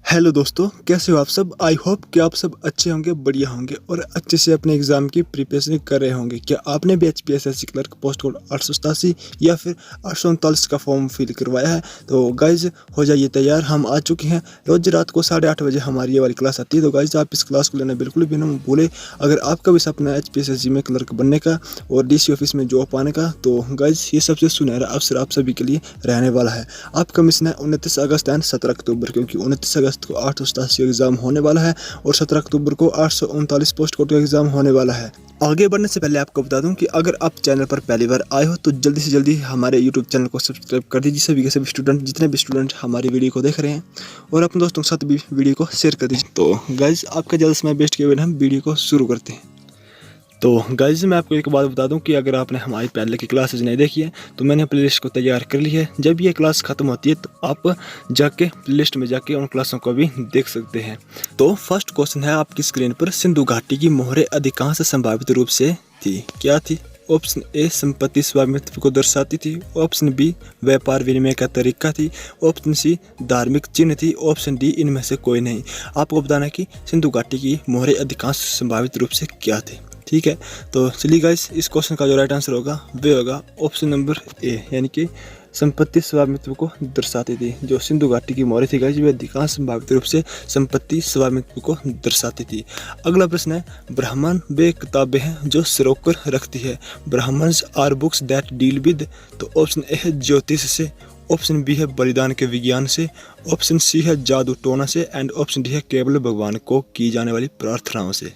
Hello दोस्तों, कैसे हो आप सब। आई होप कि आप सब अच्छे होंगे, बढ़िया होंगे और अच्छे से अपने एग्जाम की प्रिपरेशन कर रहे होंगे। क्या आपने भी HPSSC क्लर्क पोस्ट कोड 887 या फिर 839 का फॉर्म फिल करवाया है? तो गाइज हो जाइए तैयार, हम आ चुके हैं। रोज रात को 8:30 बजे हमारी ये वाली क्लास आती है। तो गाइज आप इस क्लास को लेना बिल्कुल भी ना भूले। अगर आपका भी सपना है HPSSC में क्लर्क बनने का और DC ऑफिस में जॉब पाने का, तो गाइज ये सबसे सुनहरा अवसर आप सभी के लिए रहने वाला है। आपका मिशन है 29 अगस्त एंड 17 अक्टूबर, क्योंकि 29 अगस्त को 887 एग्जाम होने वाला है और 17 अक्टूबर को 839 पोस्ट कोड का एग्जाम होने वाला है। आगे बढ़ने से पहले आपको बता दूं कि अगर आप चैनल पर पहली बार आए हो तो जल्दी से जल्दी हमारे YouTube चैनल को सब्सक्राइब कर दीजिए। सभी के सभी स्टूडेंट, जितने भी स्टूडेंट हमारी वीडियो को देख रहे हैं, और अपने दोस्तों के साथ भी वीडियो को शेयर कर दीजिए। तो गाइज आपका जल्द समय वेस्ट किए बिना हम वीडियो को शुरू करते हैं। तो गाइज मैं आपको एक बात बता दूं कि अगर आपने हमारी पहले की क्लासेज नहीं देखी है तो मैंने प्लेलिस्ट को तैयार कर ली है। जब ये क्लास ख़त्म होती है तो आप जाके प्लेलिस्ट में जाके उन क्लासों को भी देख सकते हैं। तो फर्स्ट क्वेश्चन है आपकी स्क्रीन पर, सिंधु घाटी की मोहरें अधिकांश संभावित रूप से थी। क्या थी? ऑप्शन ए संपत्ति स्वामित्व को दर्शाती थी, ऑप्शन बी व्यापार विनिमय का तरीका थी, ऑप्शन सी धार्मिक चिन्ह थी, ऑप्शन डी इनमें से कोई नहीं। आपको बताना है कि सिंधु घाटी की मोहरें अधिकांश संभावित रूप से क्या थी। ठीक है, तो चलिए गाइस, इस क्वेश्चन का जो राइट आंसर होगा वे होगा ऑप्शन नंबर ए, यानी कि संपत्ति स्वामित्व को दर्शाती थी। जो सिंधु घाटी की मोहरें थी गाइस, वे अधिकांश संभावित रूप से संपत्ति स्वामित्व को दर्शाती थी। अगला प्रश्न है, ब्राह्मण वे किताबें हैं जो सरोकर रखती है। Brahmanas are books that deal with. तो ऑप्शन ए है ज्योतिष से, ऑप्शन बी है बलिदान के विज्ञान से, ऑप्शन सी है जादू टोना से, एंड ऑप्शन डी है केवल भगवान को की जाने वाली प्रार्थनाओं से।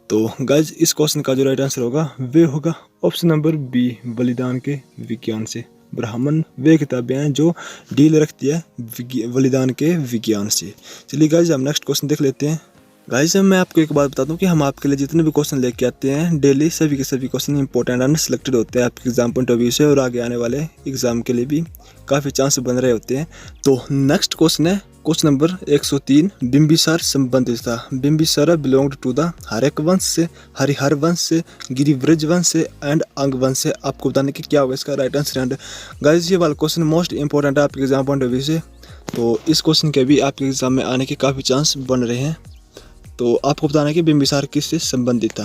तो गाइज इस क्वेश्चन का जो राइट आंसर होगा वे होगा ऑप्शन नंबर बी, बलिदान के विज्ञान से। ब्राह्मण वे किताबें हैं जो डील रखती है बलिदान के विज्ञान से। चलिए गाइज हम नेक्स्ट क्वेश्चन देख लेते हैं। गाइज मैं आपको एक बात बता दूं कि हम आपके लिए जितने भी क्वेश्चन लेके आते हैं डेली, सभी के सभी क्वेश्चन इंपॉर्टेंट एंड सिलेक्टेड होते हैं आपके एग्जाम पॉइंट ऑफ व्यू से, और आगे आने वाले एग्जाम के लिए भी काफ़ी चांस बन रहे होते हैं। तो नेक्स्ट क्वेश्चन है क्वेश्चन नंबर 103, बिंबिसार संबंधित था। बिंबिसारा बिलोंग्ड टू द हर्यक वंश से, हरिहर वंश से, गिरिव्रज वंश से, एंड अंग वंश से। आपको बताने की क्या होगा इसका राइट आंसर। एंड गाइज ये वाला क्वेश्चन मोस्ट इंपॉर्टेंट है आपके एग्जाम पॉइंट ऑफ व्यू से, तो इस क्वेश्चन के भी आपके एग्जाम में आने के काफ़ी चांस बन रहे हैं। तो आपको बताना है कि बिंबिसार किससे संबंधित था।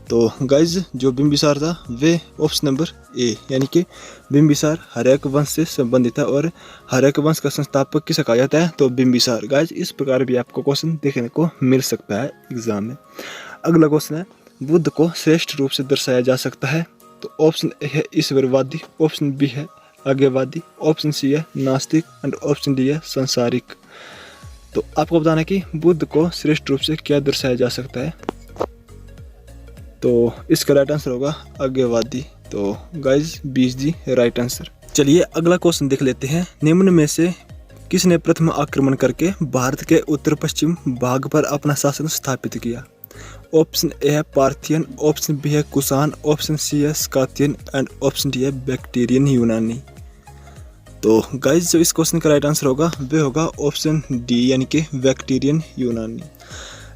तो गाइज जो बिंबिसार था वे ऑप्शन नंबर ए, यानी कि बिंबिसार हर्यक वंश से संबंधित था, और हर्यक वंश का संस्थापक किसे कहा जाता है? तो बिंबिसार। गाइज इस प्रकार भी आपको क्वेश्चन देखने को मिल सकता है एग्जाम में। अगला क्वेश्चन है, बुद्ध को श्रेष्ठ रूप से दर्शाया जा सकता है। तो ऑप्शन ए है ईश्वरवादी, ऑप्शन बी है आज्ञावादी, ऑप्शन सी है नास्तिक, एंड ऑप्शन डी है संसारिक। तो आपको बताना है कि बुद्ध को श्रेष्ठ रूप से क्या दर्शाया जा सकता है। तो इसका राइट आंसर होगा आज्ञावादी। तो गाइज 20 दी राइट आंसर। चलिए अगला क्वेश्चन देख लेते हैं। निम्न में से किसने प्रथम आक्रमण करके भारत के उत्तर पश्चिम भाग पर अपना शासन स्थापित किया? ऑप्शन ए है पार्थियन, ऑप्शन बी है कुषाण, ऑप्शन सी है स्कातियन, एंड ऑप्शन डी है बैक्टीरियन यूनानी। तो गाइज जो इस क्वेश्चन का राइट आंसर होगा वे होगा ऑप्शन डी, यानी कि बैक्टीरियन यूनानी।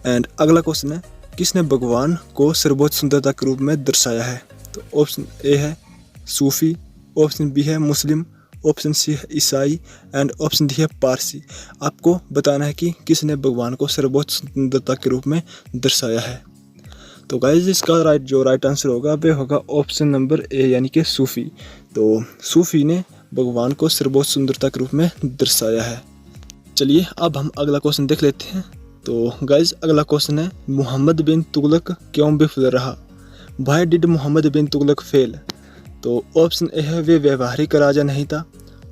एंड अगला क्वेश्चन है, किसने भगवान को सर्वोच्च सुंदरता के रूप में दर्शाया है? तो ऑप्शन ए है सूफी, ऑप्शन बी है मुस्लिम, ऑप्शन सी है ईसाई, एंड ऑप्शन डी है पारसी। आपको बताना है कि किसने भगवान को सर्वोच्च सुंदरता के रूप में दर्शाया है। तो गाइज इसका राइट आंसर होगा वे होगा ऑप्शन नंबर ए, यानी कि सूफी। तो सूफी ने भगवान को सर्वोच्च सुंदरता के रूप में दर्शाया है। चलिए अब हम अगला क्वेश्चन देख लेते हैं। तो गाइज अगला क्वेश्चन है, मोहम्मद बिन तुगलक क्यों विफल रहा? Why did Mohammad bin Tughlaq fail? तो ऑप्शन ए है वे व्यवहारिक राजा नहीं था,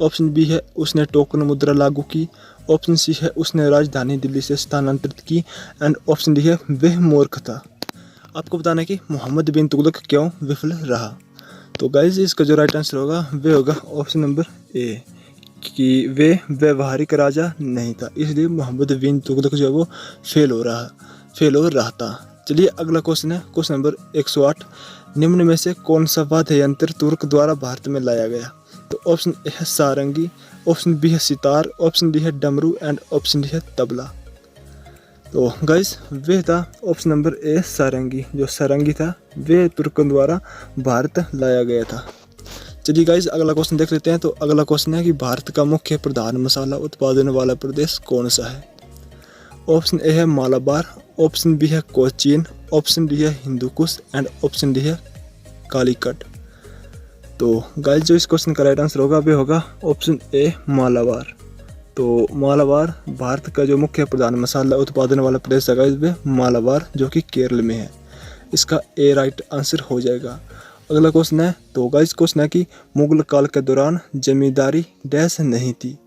ऑप्शन बी है उसने टोकन मुद्रा लागू की, ऑप्शन सी है उसने राजधानी दिल्ली से स्थानांतरित की, एंड ऑप्शन डी है वह मूर्ख था। आपको बताना है कि मोहम्मद बिन तुगलक क्यों विफल रहा। तो गाइज इसका जो राइट आंसर होगा वे होगा ऑप्शन नंबर ए, कि वे व्यवहारिक राजा नहीं था, इसलिए मोहम्मद बिन तुगलक जो है वो फेल हो रहा था। चलिए अगला क्वेश्चन है क्वेश्चन नंबर 108, निम्न में से कौन सा वाद्य यंत्र तुर्क द्वारा भारत में लाया गया? तो ऑप्शन ए है सारंगी, ऑप्शन बी है सितार, ऑप्शन डी है डमरू, एंड ऑप्शन डी है तबला। तो गाइस वे था ऑप्शन नंबर ए सारंगी। जो सारंगी था वे तुर्कों द्वारा भारत लाया गया था। चलिए गाइज अगला क्वेश्चन देख लेते हैं। तो अगला क्वेश्चन है कि भारत का मुख्य प्रधान मसाला उत्पादन वाला प्रदेश कौन सा है। ऑप्शन ए है मालाबार, ऑप्शन बी है कोचीन, ऑप्शन डी है हिंदुकुश एंड ऑप्शन डी है कालीकट। तो गाइज जो इस क्वेश्चन का राइट आंसर होगा वह होगा ऑप्शन ए मालाबार। तो मालाबार भारत का जो मुख्य प्रधान मसाला उत्पादन वाला प्रदेश है गाइज वह मालाबार, जो कि केरल में है। इसका ए राइट आंसर हो जाएगा। अगला क्वेश्चन है। तो गाइस क्वेश्चन है कि मुगल काल के दौरान जमींदारी डैश नहीं थी।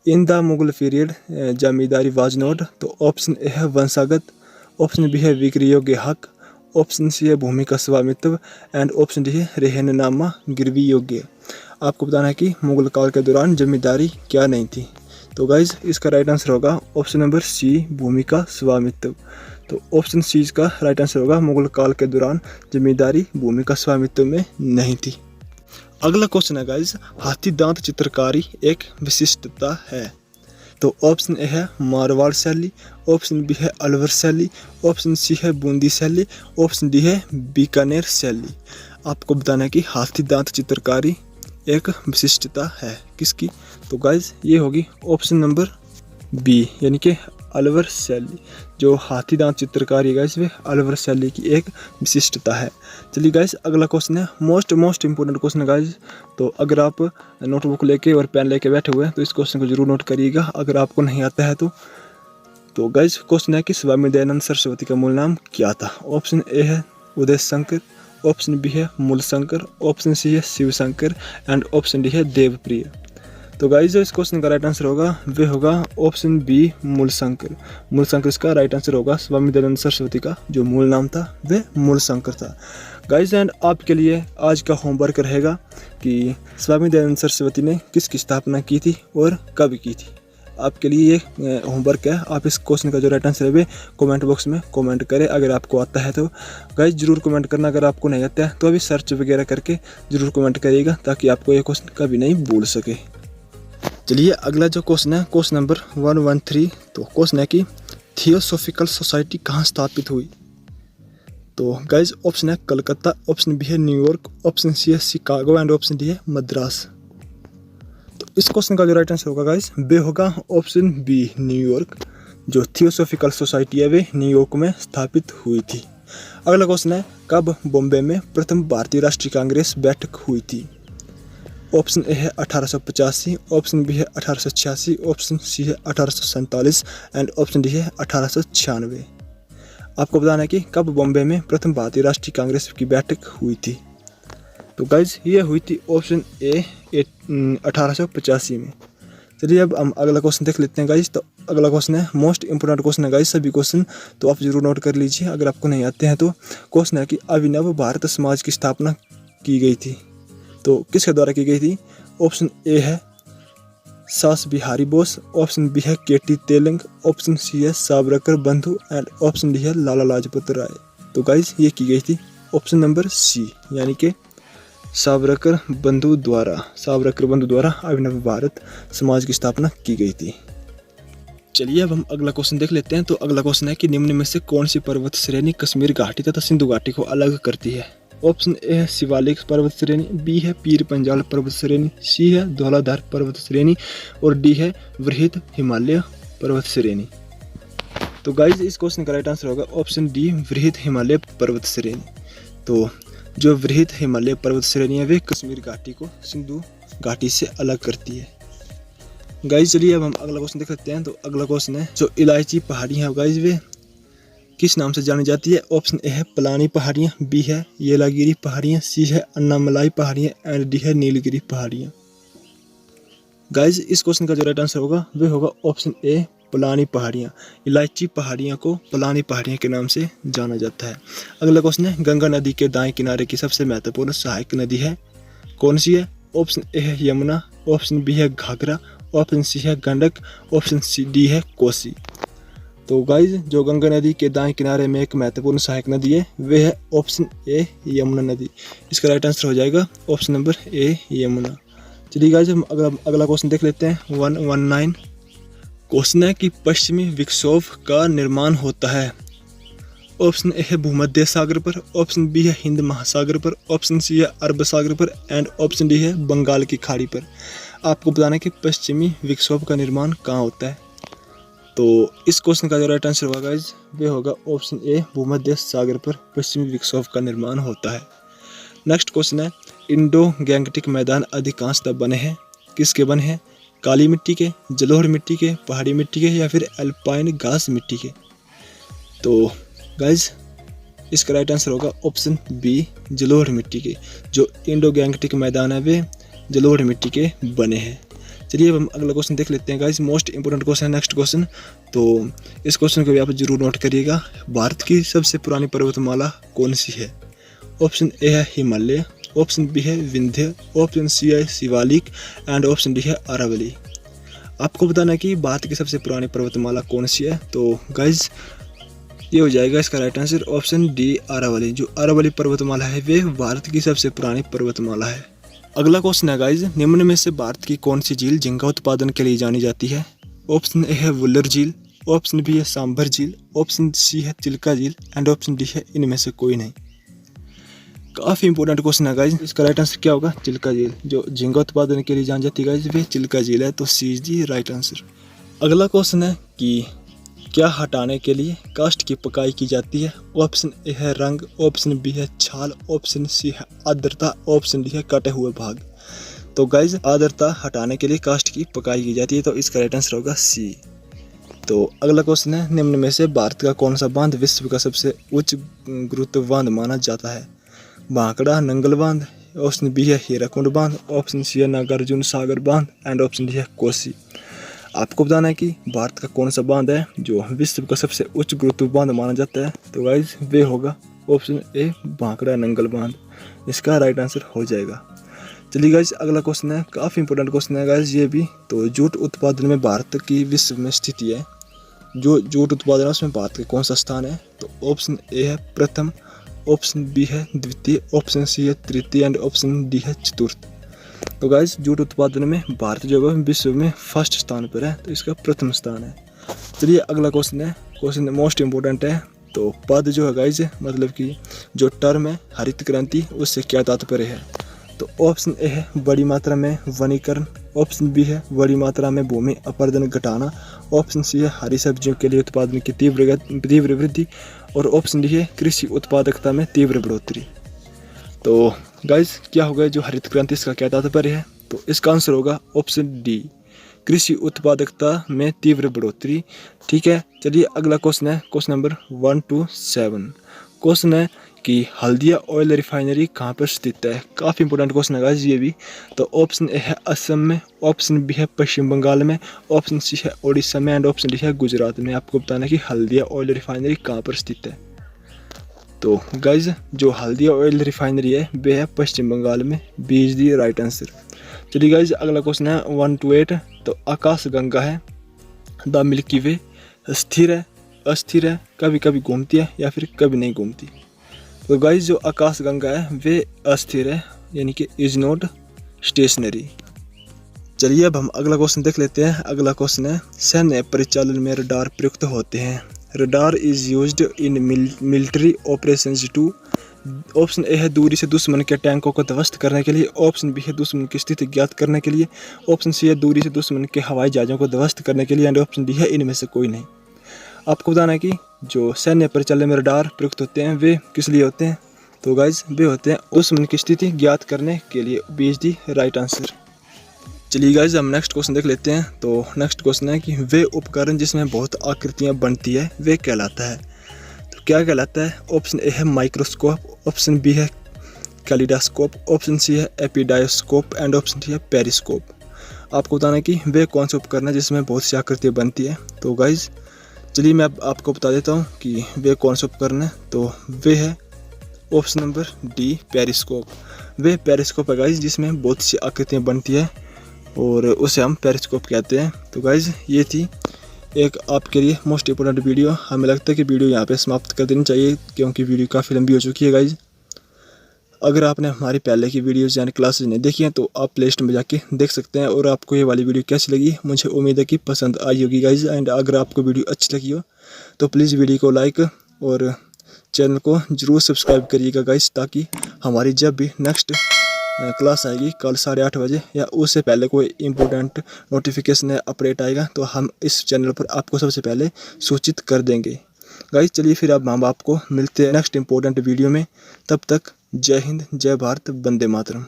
In the Mughal period zamindari was not. तो ऑप्शन ए है वंशागत, ऑप्शन बी है बिक्री योग्य हक, ऑप्शन सी है भूमि का स्वामित्व एंड ऑप्शन डी है रहननामा गिरवी योग्य। आपको बताना है कि मुगल काल के दौरान जमींदारी क्या नहीं थी। तो गाइज इसका राइट आंसर होगा ऑप्शन नंबर सी भूमि का स्वामित्व। तो ऑप्शन सी का राइट आंसर होगा मुगल काल के दौरान जमींदारी भूमि का स्वामित्व में नहीं थी। अगला क्वेश्चन है गाइज, हाथी दांत चित्रकारी एक विशिष्टता है। तो ऑप्शन ए है मारवाड़ शैली, ऑप्शन बी है अलवर शैली, ऑप्शन सी है बूंदी शैली, ऑप्शन डी है बीकानेर शैली। आपको बताना है कि हाथी दांत चित्रकारी एक विशिष्टता है किसकी। तो गाइज ये होगी ऑप्शन नंबर बी यानी कि अलवर शैली। जो हाथी दांत चित्रकारी है गाइस वे अलवर शैली की एक विशिष्टता है। चलिए गाइस अगला क्वेश्चन है मोस्ट इंपोर्टेंट क्वेश्चन है गाइस। तो अगर आप नोटबुक लेके और पेन लेके बैठे हुए हैं तो इस क्वेश्चन को जरूर नोट करिएगा। अगर आपको नहीं आता है तो गाइस क्वेश्चन है कि स्वामी दयानंद सरस्वती का मूल नाम क्या था। ऑप्शन ए है उदय शंकर, ऑप्शन बी है मूल शंकर, ऑप्शन सी है Shiv Shankar and option D है देवप्रिय। तो गाइस जो इस क्वेश्चन का राइट आंसर होगा वह होगा ऑप्शन बी मूलशंकर। मूलशंकर इसका राइट आंसर होगा। स्वामी दयानंद सरस्वती का जो मूल नाम था वह मूलशंकर था। गाइस एंड आपके लिए आज का होमवर्क रहेगा कि स्वामी दयानंद सरस्वती ने किसकी स्थापना की थी और कब की थी। आपके लिए ये होमवर्क है। आप इस क्वेश्चन का जो राइट आंसर है वे कमेंट बॉक्स में कमेंट करें। अगर आपको आता है तो गाइस जरूर कमेंट करना। अगर आपको नहीं आता है तो अभी सर्च वगैरह करके जरूर कमेंट करिएगा ताकि आपको ये क्वेश्चन कभी नहीं भूल सके। चलिए अगला जो क्वेश्चन है क्वेश्चन नंबर 113। तो क्वेश्चन है कि थियोसॉफिकल सोसाइटी कहाँ स्थापित हुई। तो गाइज ऑप्शन है कलकत्ता, ऑप्शन बी है न्यूयॉर्क, ऑप्शन सी है शिकागो एंड ऑप्शन डी है मद्रास। तो इस क्वेश्चन का जो राइट आंसर होगा गाइज वे होगा ऑप्शन बी न्यूयॉर्क। जो थियोसॉफिकल सोसाइटी है वे न्यूयॉर्क में स्थापित हुई थी। अगला क्वेश्चन है कब बॉम्बे में प्रथम भारतीय राष्ट्रीय कांग्रेस बैठक हुई थी। ऑप्शन ए है 1885, ऑप्शन बी है 1886, ऑप्शन सी है 1847 एंड ऑप्शन डी है 1896। आपको बताना है कि कब बॉम्बे में प्रथम भारतीय राष्ट्रीय कांग्रेस की बैठक हुई थी। तो गाइज ये हुई थी ऑप्शन ए 1885 में। चलिए अब हम अगला क्वेश्चन देख लेते हैं गाइज। तो अगला क्वेश्चन है मोस्ट इंपोर्टेंट क्वेश्चन है गाइज। सभी क्वेश्चन तो आप जरूर नोट कर लीजिए अगर आपको नहीं आते हैं तो। क्वेश्चन है कि अभिनव भारत समाज की स्थापना की गई थी। तो किसके द्वारा की गई थी। ऑप्शन ए है सास बिहारी बोस, ऑप्शन बी है केटी तेलंग, ऑप्शन सी है सावरकर बंधु एंड ऑप्शन डी है लाला लाजपत राय। तो गाइज ये की गई थी ऑप्शन नंबर सी यानी कि सावरकर बंधु द्वारा अभिनव भारत समाज की स्थापना की गई थी। चलिए अब हम अगला क्वेश्चन देख लेते हैं। तो अगला क्वेश्चन है कि निम्न में से कौन सी पर्वत श्रेणी कश्मीर घाटी तथा सिंधु घाटी को अलग करती है। ऑप्शन ए है शिवालिक पर्वत श्रेणी, बी है पीर पंजाल पर्वत श्रेणी, सी है धौलाधार पर्वत श्रेणी और डी है वृहद हिमालय पर्वत श्रेणी। तो गाइज इस क्वेश्चन का राइट आंसर होगा ऑप्शन डी वृहद हिमालय पर्वत श्रेणी। तो जो वृहद हिमालय पर्वत श्रेणी है वे कश्मीर घाटी को सिंधु घाटी से अलग करती है। गाइज चलिए अब हम अगला क्वेश्चन देख लेते हैं। तो अगला क्वेश्चन है जो इलायची पहाड़ियाँ हैं गाइज वे किस नाम से जानी जाती है। ऑप्शन ए है पलानी पहाड़ियाँ, बी है येलागिरी पहाड़ियाँ, सी है अन्नामलाई पहाड़ियाँ एंड डी है नीलगिरी पहाड़ियाँ। गाइज इस क्वेश्चन का जो राइट आंसर होगा वह होगा ऑप्शन ए पलानी पहाड़ियाँ। इलायची पहाड़ियाँ को पलानी पहाड़ियाँ के नाम से जाना जाता है। अगला क्वेश्चन है गंगा नदी के दाएं किनारे की सबसे महत्वपूर्ण सहायक नदी है कौन सी है। ऑप्शन ए है यमुना, ऑप्शन बी है घाघरा, ऑप्शन सी है गंडक, ऑप्शन सी डी है कोसी। तो गाइज जो गंगा नदी के दाएं किनारे में एक महत्वपूर्ण सहायक नदी है वह है ऑप्शन ए यमुना नदी। इसका राइट आंसर हो जाएगा ऑप्शन नंबर ए यमुना। चलिए गाइज हम अगला क्वेश्चन देख लेते हैं 119। क्वेश्चन है कि पश्चिमी विक्षोभ का निर्माण होता है। ऑप्शन ए है भूमध्य सागर पर, ऑप्शन बी है हिंद महासागर पर, ऑप्शन सी है अरब सागर पर एंड ऑप्शन डी है बंगाल की खाड़ी पर। आपको बताना है कि पश्चिमी विक्षोभ का निर्माण कहाँ होता है। तो इस क्वेश्चन का जो राइट आंसर होगा गाइज वे होगा ऑप्शन ए, भूमध्य सागर पर पश्चिमी विक्षोभ का निर्माण होता है। नेक्स्ट क्वेश्चन है, इंडो गैंगटिक मैदान अधिकांशतः बने हैं, किसके बने हैं? काली मिट्टी के, जलोढ़ मिट्टी के, पहाड़ी मिट्टी के या फिर एल्पाइन घास मिट्टी के। तो गाइज इसका राइट आंसर होगा ऑप्शन बी, जलोढ़ मिट्टी के। जो इंडो गैंगटिक मैदान है वे जलोढ़ मिट्टी के बने हैं। चलिए अब हम अगला क्वेश्चन देख लेते हैं गाइज, मोस्ट इंपोर्टेंट क्वेश्चन है नेक्स्ट क्वेश्चन। तो इस क्वेश्चन को भी आप जरूर नोट करिएगा। भारत की सबसे पुरानी पर्वतमाला कौन सी है? ऑप्शन ए है हिमालय, ऑप्शन बी है विंध्य, ऑप्शन सी है शिवालिक एंड ऑप्शन डी है अरावली। आपको बताना है कि भारत की सबसे पुरानी पर्वतमाला कौन सी है। तो गाइज ये हो जाएगा इसका right answer option D, Aravalli. जो अरावली पर्वतमाला है वे भारत की सबसे पुरानी पर्वतमाला है। अगला क्वेश्चन है गाइज, निम्न में से भारत की कौन सी झील झींगा उत्पादन के लिए जानी जाती है? ऑप्शन ए है वुल्लर झील, ऑप्शन बी है सांभर झील, ऑप्शन सी है चिल्का झील एंड ऑप्शन डी है इनमें से कोई नहीं। काफ़ी इंपॉर्टेंट क्वेश्चन है गाइज। इसका राइट आंसर क्या होगा? चिल्का झील। जो झींगा उत्पादन के लिए जानी जाती है गाइज वे चिल्का झील है। तो सी इज दी राइट आंसर। अगला क्वेश्चन है कि क्या हटाने के लिए काष्ठ की पकाई की जाती है? ऑप्शन ए है रंग, ऑप्शन बी है छाल, ऑप्शन सी है आर्द्रता, ऑप्शन डी है कटे हुए भाग। तो गाइज आर्द्रता हटाने के लिए काष्ठ की पकाई की जाती है। तो इसका राइट आंसर होगा सी। तो अगला क्वेश्चन है, निम्न में से भारत का कौन सा बांध विश्व का सबसे उच्च गुरुत्व बांध माना जाता है? भांकड़ा नंगल बांध, ऑप्शन बी है हीराकुंड बांध, ऑप्शन सी है नागार्जुन सागर बांध एंड ऑप्शन डी है कोसी। आपको बताना है कि भारत का कौन सा बांध है जो विश्व का सबसे उच्च गुरुत्व बांध माना जाता है। तो गाइज वे होगा ऑप्शन ए, भांकड़ा नंगल बांध। इसका राइट आंसर हो जाएगा। चलिए गाइज अगला क्वेश्चन है, काफ़ी इंपॉर्टेंट क्वेश्चन है गाइज ये भी। तो जूट उत्पादन में भारत की विश्व में स्थिति है। जो जूट उत्पादन है उसमें भारत का कौन सा स्थान है? तो ऑप्शन ए है प्रथम, ऑप्शन बी है द्वितीय, ऑप्शन सी है तृतीय एंड ऑप्शन डी है चतुर्थ। तो गाइज जूट उत्पादन में भारत जो है विश्व में फर्स्ट स्थान पर है। तो इसका प्रथम स्थान है। चलिए अगला क्वेश्चन है, क्वेश्चन मोस्ट इंपोर्टेंट है। तो पद जो है गाइज मतलब कि जो टर्म है हरित क्रांति उससे क्या तात्पर्य है? तो ऑप्शन ए है बड़ी मात्रा में वनीकरण, ऑप्शन बी है बड़ी मात्रा में भूमि अपरदन घटाना, ऑप्शन सी है हरी सब्जियों के लिए उत्पादन की तीव्र वृद्धि और ऑप्शन डी है कृषि उत्पादकता में तीव्र बढ़ोतरी। तो गाइज क्या होगा जो हरित क्रांति इसका क्या तात्पर्य है? तो इसका आंसर होगा ऑप्शन डी, कृषि उत्पादकता में तीव्र बढ़ोतरी। ठीक है, चलिए अगला क्वेश्चन है, क्वेश्चन नंबर 1 to 7। क्वेश्चन है कि हल्दिया ऑयल रिफाइनरी कहाँ पर स्थित है? काफ़ी इंपॉर्टेंट क्वेश्चन है गाइज ये भी। तो ऑप्शन ए है असम में, ऑप्शन बी है पश्चिम बंगाल में, ऑप्शन सी है ओडिशा में एंड ऑप्शन डी है गुजरात में। आपको बताना है कि हल्दिया ऑयल रिफाइनरी कहाँ पर स्थित है। तो गाइज जो हल्दिया ऑयल रिफाइनरी है वे है पश्चिम बंगाल में। B is the right answer. चलिए गाइज अगला क्वेश्चन है 1 to 8। तो आकाश गंगा है, द मिल्की वे स्थिर है, अस्थिर है, कभी कभी घूमती है या फिर कभी नहीं घूमती। तो गाइज जो आकाश गंगा है वे अस्थिर है यानी कि इज नॉट स्टेशनरी। चलिए अब हम अगला क्वेश्चन देख लेते हैं। अगला क्वेश्चन है, सैन्य परिचालन में रडार प्रयुक्त होते हैं। Radar is used in military operations too. Option A है दूरी से दुश्मन के टैंकों को ध्वस्त करने के लिए, ऑप्शन बी है दुश्मन की स्थिति ज्ञात करने के लिए, ऑप्शन सी है दूरी से दुश्मन के हवाई जहाज़ों को ध्वस्त करने के लिए एंड ऑप्शन डी है इनमें से कोई नहीं। आपको बताना है कि जो सैन्य परिचालन में रडार प्रयुक्त होते हैं वे किस लिए होते हैं? तो गाइज वे होते हैं दुश्मन की स्थिति ज्ञात करने के लिए। B is the right answer. चलिए गाइज हम नेक्स्ट क्वेश्चन देख लेते हैं। तो नेक्स्ट क्वेश्चन है कि वे उपकरण जिसमें बहुत आकृतियाँ बनती है वे कहलाता है। तो क्या कहलाता है? ऑप्शन ए है माइक्रोस्कोप, ऑप्शन बी है कैलिडास्कोप, ऑप्शन सी है एपिडायोस्कोप एंड ऑप्शन डी है पेरिस्कोप। आपको बताना है कि वे कौन से उपकरण है जिसमें बहुत सी आकृतियाँ बनती है। तो गाइज चलिए मैं आपको बता देता हूँ कि वे कौन से उपकरण है। तो वे है ऑप्शन नंबर डी, पेरिस्कोप। वे पेरिस्कोप है गाइज जिसमें बहुत सी आकृतियाँ बनती है और उसे हम पेरिस्कोप कहते हैं। तो गाइज ये थी एक आपके लिए मोस्ट इंपोर्टेंट वीडियो। हमें लगता है कि वीडियो यहाँ पे समाप्त कर देनी चाहिए क्योंकि वीडियो काफ़ी लंबी हो चुकी है गाइज। अगर आपने हमारी पहले की वीडियोज़ यानी क्लासेज नहीं देखी हैं तो आप प्ले स्टोर में जाके देख सकते हैं। और आपको ये वाली वीडियो कैसी लगी मुझे उम्मीद है कि पसंद आई होगी गाइज। एंड अगर आपको वीडियो अच्छी लगी हो तो प्लीज़ वीडियो को लाइक और चैनल को ज़रूर सब्सक्राइब करिएगा गाइस, ताकि हमारी जब भी नेक्स्ट क्लास आएगी कल 8:30 बजे या उससे पहले कोई इम्पोर्टेंट नोटिफिकेशन या अपडेट आएगा तो हम इस चैनल पर आपको सबसे पहले सूचित कर देंगे। गाइस चलिए फिर अब हम आपको मिलते हैं नेक्स्ट इम्पोर्टेंट वीडियो में। तब तक जय हिंद, जय भारत, वंदे मातरम।